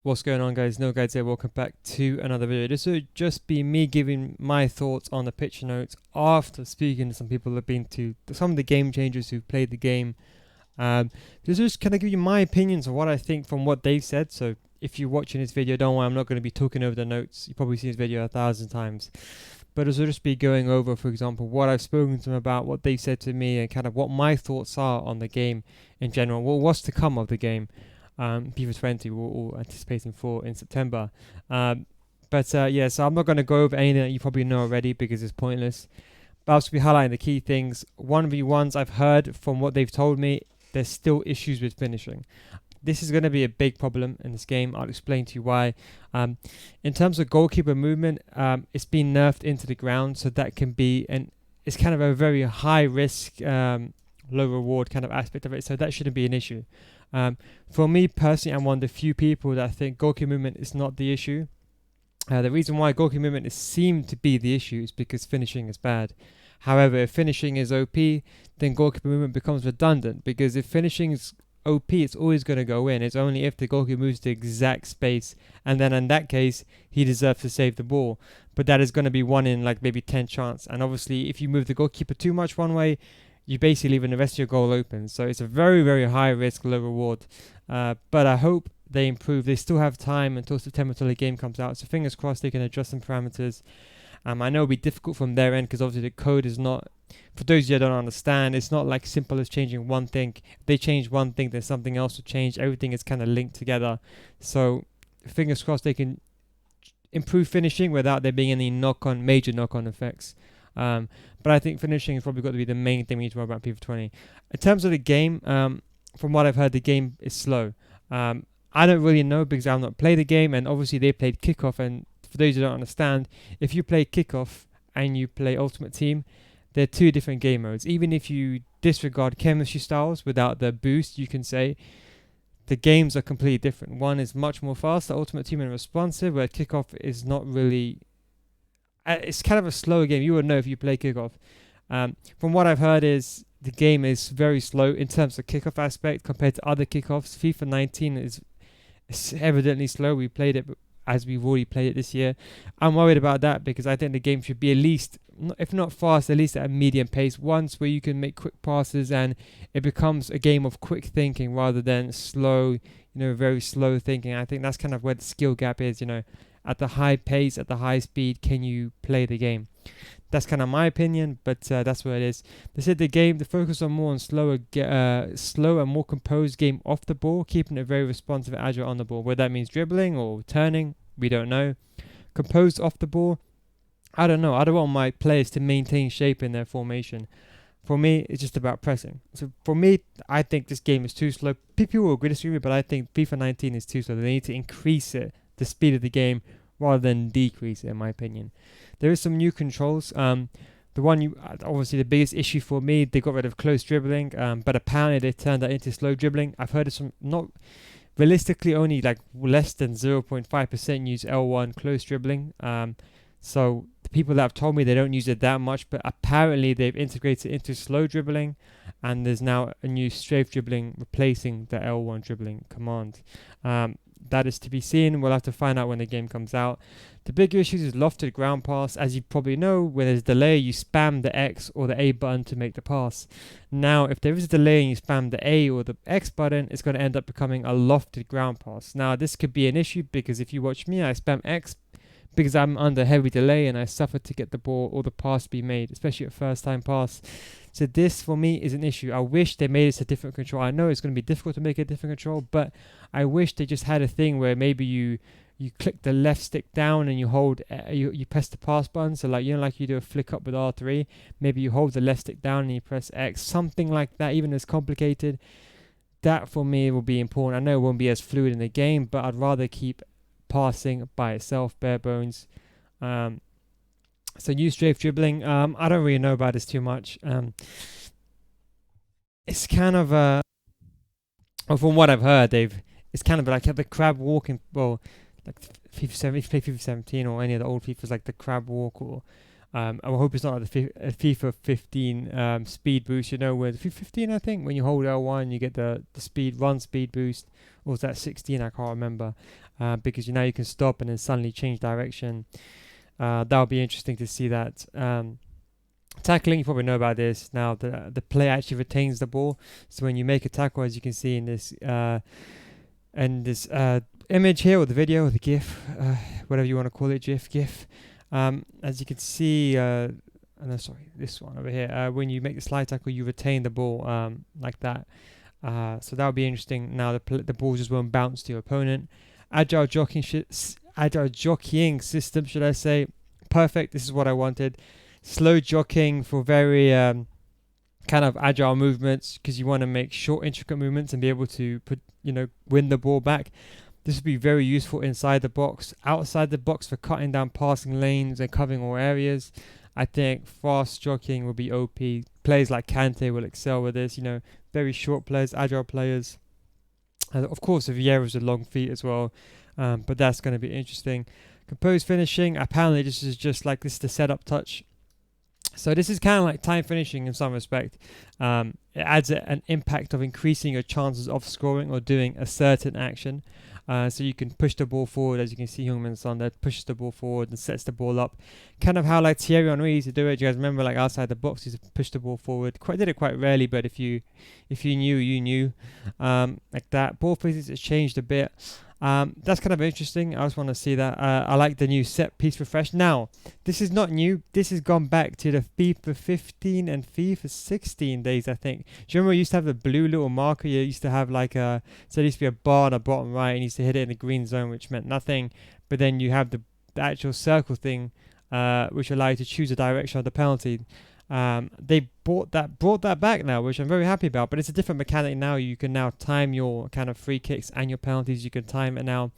What's going on, guys? No guys here. Welcome back to another video. This will just be me giving my thoughts on the picture notes after speaking to some people who have been to some of the game changers who've played the game. This is just kind of give you my opinions of what I think from what they've said. So if you're watching this video, don't worry, I'm not going to be talking over the notes. You've probably seen this video 1,000 times. But this will just be going over, for example, what I've spoken to them about, what they've said to me, and kind of what my thoughts are on the game in general. What's to come of the game. FIFA 20 we're all anticipating for in September. Yeah, so I'm not going to go over anything that you probably know already because it's pointless. But I'll just be highlighting the key things. 1v1s I've heard from what they've told me, there's still issues with finishing. This is going to be a big problem in this game. I'll explain to you why. In terms of goalkeeper movement, it's been nerfed into the ground, so that can be, and it's kind of a very high risk, low reward kind of aspect of it, so that shouldn't be an issue. For me personally, I'm one of the few people that think goalkeeper movement is not the issue. The reason why goalkeeper movement is seemed to be the issue is because finishing is bad. However, if finishing is OP, then goalkeeper movement becomes redundant, because if finishing is OP, it's always going to go in. It's only if the goalkeeper moves the exact space, and then in that case, he deserves to save the ball. But that is going to be 1 in like maybe 10 chance. And obviously, if you move the goalkeeper too much one way, you basically leaving the rest of your goal open. So it's a very, very high risk, low reward. But I hope they improve. They still have time until September until the game comes out. So fingers crossed they can adjust some parameters. I know it'll be difficult from their end because obviously the code is not, for those of you that don't understand, it's not like simple as changing one thing. If they change one thing, then something else will change. Everything is kind of linked together. So fingers crossed they can improve finishing without there being any major knock-on effects. But I think finishing has probably got to be the main thing we need to worry about in FIFA 20. In terms of the game, from what I've heard, the game is slow. I don't really know because I've not played the game, and obviously they played kickoff. And for those who don't understand, if you play kickoff and you play Ultimate Team, they're two different game modes. Even if you disregard chemistry styles without the boost, you can say the games are completely different. One is much more fast, the Ultimate Team, and responsive, where kickoff is not really. It's kind of a slower game. You would know if you play kickoff. From what I've heard is the game is very slow in terms of kickoff aspect compared to other kickoffs. FIFA 19 is evidently slow. We played it as we've already played it this year. I'm worried about that because I think the game should be at least, if not fast, at least at a medium pace. Once where you can make quick passes and it becomes a game of quick thinking rather than slow, very slow thinking. I think that's kind of where the skill gap is, At the high pace, at the high speed, can you play the game? That's kind of my opinion, but that's what it is. They said the focus on more on slow and more composed game off the ball, keeping it very responsive and agile on the ball. Whether that means dribbling or turning, we don't know. Composed off the ball, I don't know. I don't want my players to maintain shape in their formation. For me, it's just about pressing. So for me, I think this game is too slow. People will agree with me, but I think FIFA 19 is too slow. They need to increase it, the speed of the game, rather than decrease it, in my opinion. There is some new controls. Obviously the biggest issue for me, they got rid of close dribbling, but apparently they turned that into slow dribbling. I've heard of some, not realistically, only like less than 0.5% use L1 close dribbling. So the people that have told me they don't use it that much, but apparently they've integrated it into slow dribbling, and there's now a new strafe dribbling replacing the L1 dribbling command. That is to be seen. We'll have to find out when the game comes out. The bigger issues is lofted ground pass. As you probably know, when there's delay, you spam the X or the A button to make the pass. Now, if there is a delay and you spam the A or the X button, it's going to end up becoming a lofted ground pass. Now, this could be an issue because if you watch me, I spam X because I'm under heavy delay and I suffer to get the ball or the pass to be made, especially a first-time pass. So this, for me, is an issue. I wish they made this a different control. I know it's going to be difficult to make a different control, but I wish they just had a thing where maybe you click the left stick down and you hold, you press the pass button. So like you do a flick up with R3, maybe you hold the left stick down and you press X, something like that, even as complicated. That for me will be important. I know it won't be as fluid in the game, but I'd rather keep passing by itself, bare bones. So new strafe dribbling, I don't really know about this too much. It's kind of from what I've heard, it's kind of like the crab walking. Well, like FIFA 7, if you play FIFA 17 or any of the old FIFAs, like the crab walk, or I hope it's not like the FIFA 15 speed boost. You know, with FIFA 15, I think when you hold L1, you get the run speed boost. Or was that 16? I can't remember. Because now you can stop and then suddenly change direction. That would be interesting to see that. Tackling, you probably know about this. Now the player actually retains the ball. So when you make a tackle, as you can see in this image here, or the video, or the GIF, whatever you want to call it, GIF. As you can see, no, sorry, this one over here. When you make the slide tackle, you retain the ball like that. So that would be interesting. Now the ball just won't bounce to your opponent. Agile jockeying system, should I say? Perfect. This is what I wanted. Slow jockeying for very kind of agile movements, because you want to make short, intricate movements and be able to win the ball back. This would be very useful inside the box, outside the box for cutting down passing lanes and covering all areas. I think fast jockeying will be OP. Players like Kante will excel with this. Very short players, agile players. Of course, Vieira's with long feet as well, but that's going to be interesting. Composed finishing, apparently this is just like this is the setup touch. So this is kind of like time finishing in some respect. It adds an impact of increasing your chances of scoring or doing a certain action. So you can push the ball forward, as you can see Heung-min Son that pushes the ball forward and sets the ball up. Kind of how like Thierry Henry used to do it. Do you guys remember, like outside the box, he used to push the ball forward? Did it quite rarely, but if you knew, you knew. Like that. Ball physics has changed a bit. That's kind of interesting. I just want to see that. I like the new set piece refresh. Now, this is not new. This has gone back to the FIFA 15 and FIFA 16 days, I think. Do you remember you used to have the blue little marker? You used to have so there used to be a bar on the bottom right, and you used to hit it in the green zone, which meant nothing. But then you have the actual circle thing, which allow you to choose the direction of the penalty. They brought that back now, which I'm very happy about, but it's a different mechanic now. You can now time your kind of free kicks and your penalties. You can time it now.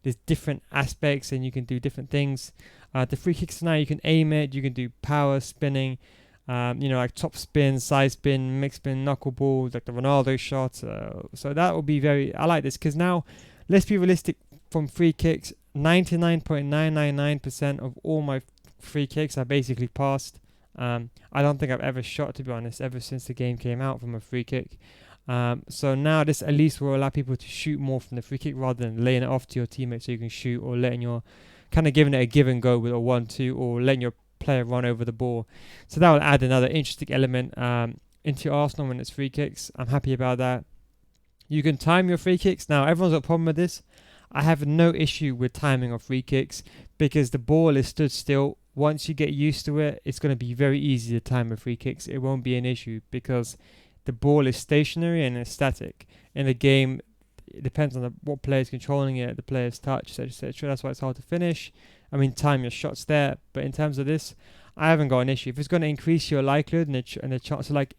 There's different aspects and you can do different things. The free kicks now, you can aim it, you can do power spinning, like top spin, side spin, mix spin, knuckleball, like the Ronaldo shot. So that will be I like this, because now, let's be realistic, from free kicks, 99.999% of all my free kicks are basically passed. I don't think I've ever shot, to be honest, ever since the game came out, from a free kick. So now this at least will allow people to shoot more from the free kick rather than laying it off to your teammates so you can shoot, or letting your kind of giving it a give and go with a 1-2, or letting your player run over the ball. So that will add another interesting element into Arsenal when it's free kicks. I'm happy about that. You can time your free kicks. Now, everyone's got a problem with this. I have no issue with timing of free kicks because the ball is stood still. Once you get used to it, it's going to be very easy to time a free kicks. It won't be an issue because the ball is stationary and it's static. In the game, it depends on what player is controlling it, the player's touch, etc. That's why it's hard to finish. I mean, time your shots there. But in terms of this, I haven't got an issue. If it's going to increase your likelihood and the chance, so like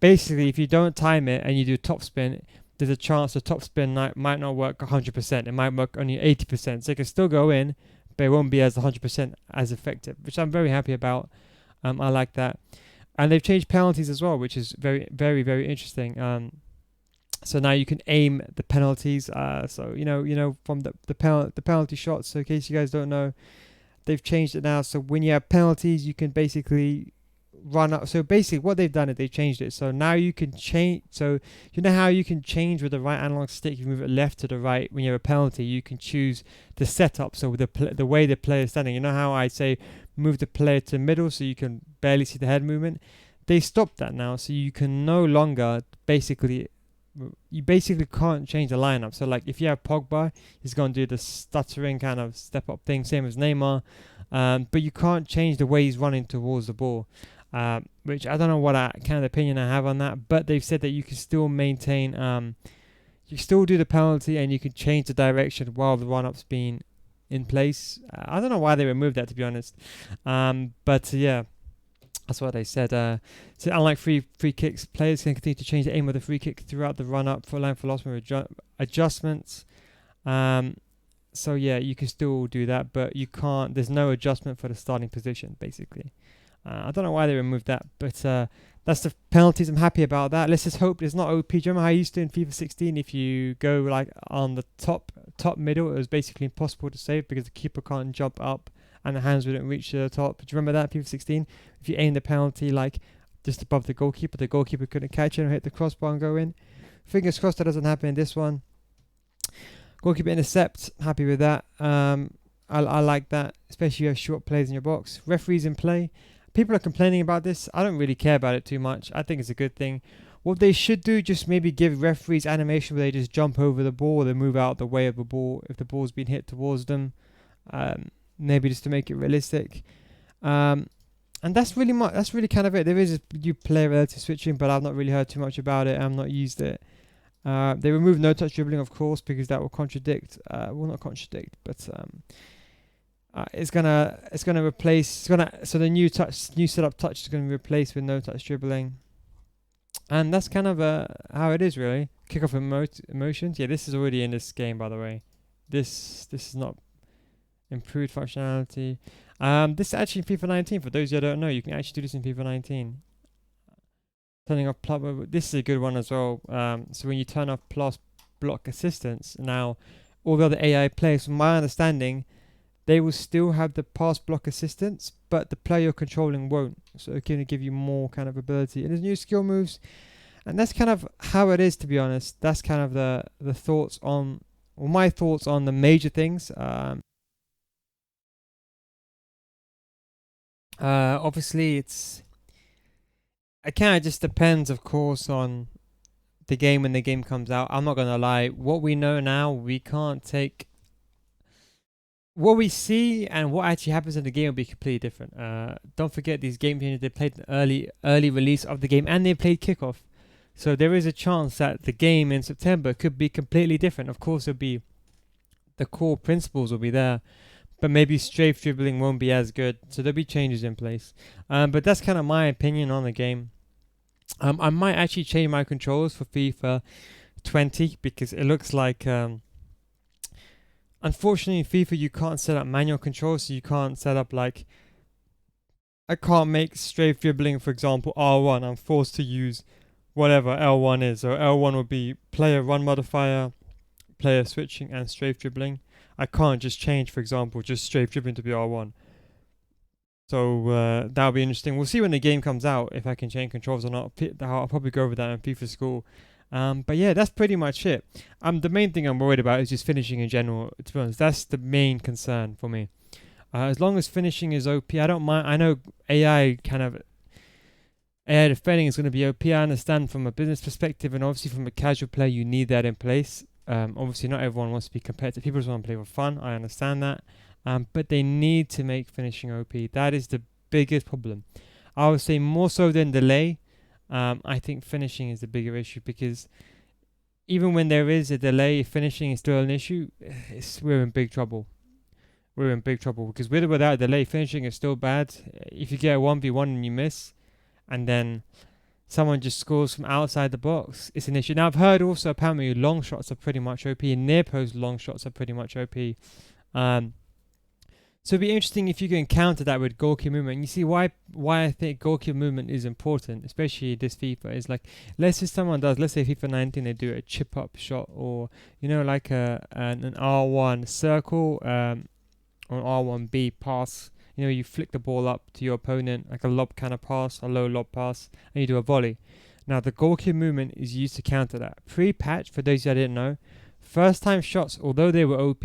basically, if you don't time it and you do top spin, there's a chance the top spin might not work 100%. It might work only 80%. So it can still go in, but it won't be as 100% as effective, which I'm very happy about. I like that. And they've changed penalties as well, which is very, very, very interesting. So now you can aim the penalties. So from the penalty shots. So in case you guys don't know, they've changed it now. So when you have penalties, you can basically run up. So basically what they've done is they changed it. So now you can change. So you know how you can change with the right analog stick, you move it left to the right. When you have a penalty, you can choose the setup. So with the way the player is standing, you know how I say move the player to the middle so you can barely see the head movement. They stopped that now, so you can no longer you basically can't change the lineup. So like if you have Pogba, he's going to do the stuttering kind of step up thing, same as Neymar, but you can't change the way he's running towards the ball, which I don't know what kind of opinion I have on that, but they've said that you can still maintain, you still do the penalty and you can change the direction while the run-up's being in place. I don't know why they removed that, to be honest, but yeah, that's what they said. So unlike free kicks, players can continue to change the aim of the free kick throughout the run-up for line for loss with adjustments. So yeah, you can still do that, but you can't. There's no adjustment for the starting position, basically. I don't know why they removed that, but that's the penalties. I'm happy about that. Let's just hope it's not OP. Do you remember how you used to in FIFA 16? If you go like on the top middle, it was basically impossible to save because the keeper can't jump up and the hands wouldn't reach to the top. Do you remember that, FIFA 16? If you aim the penalty like just above the goalkeeper couldn't catch it and hit the crossbar and go in. Fingers crossed that doesn't happen in this one. Goalkeeper intercept, happy with that. I like that, especially if you have short plays in your box. Referees in play. People are complaining about this. I don't really care about it too much. I think it's a good thing. What they should do, just maybe give referees animation where they just jump over the ball, they move out the way of the ball if the ball's been hit towards them. Maybe just to make it realistic. And that's really kind of it. There is a new player relative switching, but I've not really heard too much about it. I've not used it. They removed no touch dribbling, of course, because that will contradict. Well, not contradict, but it's gonna replace. So the new setup touch is gonna be replaced with no touch dribbling, and that's kind of how it is really. Kickoff emotions. Yeah, this is already in this game, by the way. This is not improved functionality. This is actually in FIFA 19. For those who don't know, you can actually do this in FIFA 19. Turning off this is a good one as well. So when you turn off plus block assistance, now all the other AI players, from my understanding, they will still have the pass block assistance, but the player you're controlling won't. So it's going to give you more kind of ability. And there's new skill moves, and that's kind of how it is, to be honest. That's kind of the thoughts on, or my thoughts on the major things. Obviously, it kind of just depends, of course, on the game when the game comes out. I'm not going to lie. What we know now, we can't take. What we see and what actually happens in the game will be completely different. Don't forget, these game changers, they played the early release of the game and they played kickoff. So there is a chance that the game in September could be completely different. Of course, it'll be the core principles will be there, but maybe strafe dribbling won't be as good. So there'll be changes in place. But that's kind of my opinion on the game. I might actually change my controls for FIFA 20 because it looks like, unfortunately, in FIFA you can't set up manual controls, so you can't set up like, I can't make strafe dribbling, for example, R1. I'm forced to use whatever L1 is. So L1 will be player run modifier, player switching, and strafe dribbling. I can't just change, for example, just strafe dribbling to be R1. So that'll be interesting. We'll see when the game comes out if I can change controls or not. I'll probably go over that in FIFA School. But yeah, that's pretty much it. The main thing I'm worried about is just finishing in general. To be honest, that's the main concern for me. As long as finishing is OP, I don't mind. I know AI defending is going to be OP. I understand from a business perspective, and obviously from a casual player, you need that in place. Obviously, not everyone wants to be competitive. People just want to play for fun. I understand that. But they need to make finishing OP. That is the biggest problem. I would say more so than delay. I think finishing is the bigger issue, because even when there is a delay, if finishing is still an issue, we're in big trouble. We're in big trouble because with or without a delay, finishing is still bad. If you get a 1v1 and you miss, and then someone just scores from outside the box, it's an issue. Now, I've heard also apparently long shots are pretty much OP, and near post long shots are pretty much OP. So it'd be interesting if you can counter that with goalkeeper movement. And you see why I think goalkeeper movement is important, especially this FIFA, is like, let's say someone does, let's say FIFA 19, they do a chip up shot, or, you know, like an R1 circle, or an R1B pass. You know, you flick the ball up to your opponent, like a lob kind of pass, a low lob pass, and you do a volley. Now, the goalkeeper movement is used to counter that. Pre-patch, for those who didn't know, first time shots, although they were OP,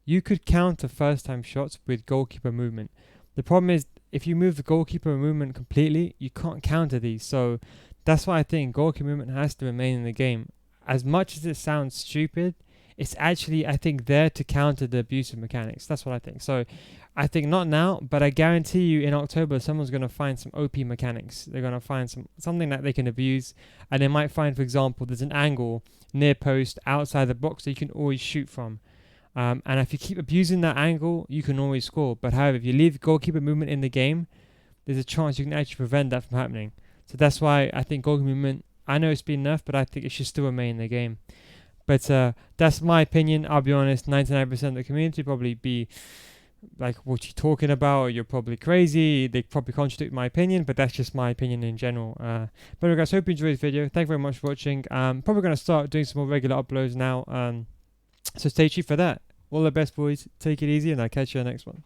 you could counter first time shots with goalkeeper movement. The problem is, if you move the goalkeeper movement completely, you can't counter these. So that's why I think goalkeeper movement has to remain in the game. As much as it sounds stupid, it's actually, I think, there to counter the abusive mechanics. That's what I think. So I think not now, but I guarantee you in October, someone's going to find some OP mechanics. They're going to find something that they can abuse. And they might find, for example, there's an angle near post outside the box that you can always shoot from. And if you keep abusing that angle, you can always score. But however, if you leave goalkeeper movement in the game, there's a chance you can actually prevent that from happening. So that's why I think goalkeeper movement, I know it's been nerfed, but I think it should still remain in the game. But that's my opinion. I'll be honest, 99% of the community probably be like, what you talking about? You're probably crazy. They probably contradict my opinion, but that's just my opinion in general. But anyway, guys, hope you enjoyed this video. Thank you very much for watching. Probably going to start doing some more regular uploads now. So stay tuned for that. All the best, boys. Take it easy, and I'll catch you on the next one.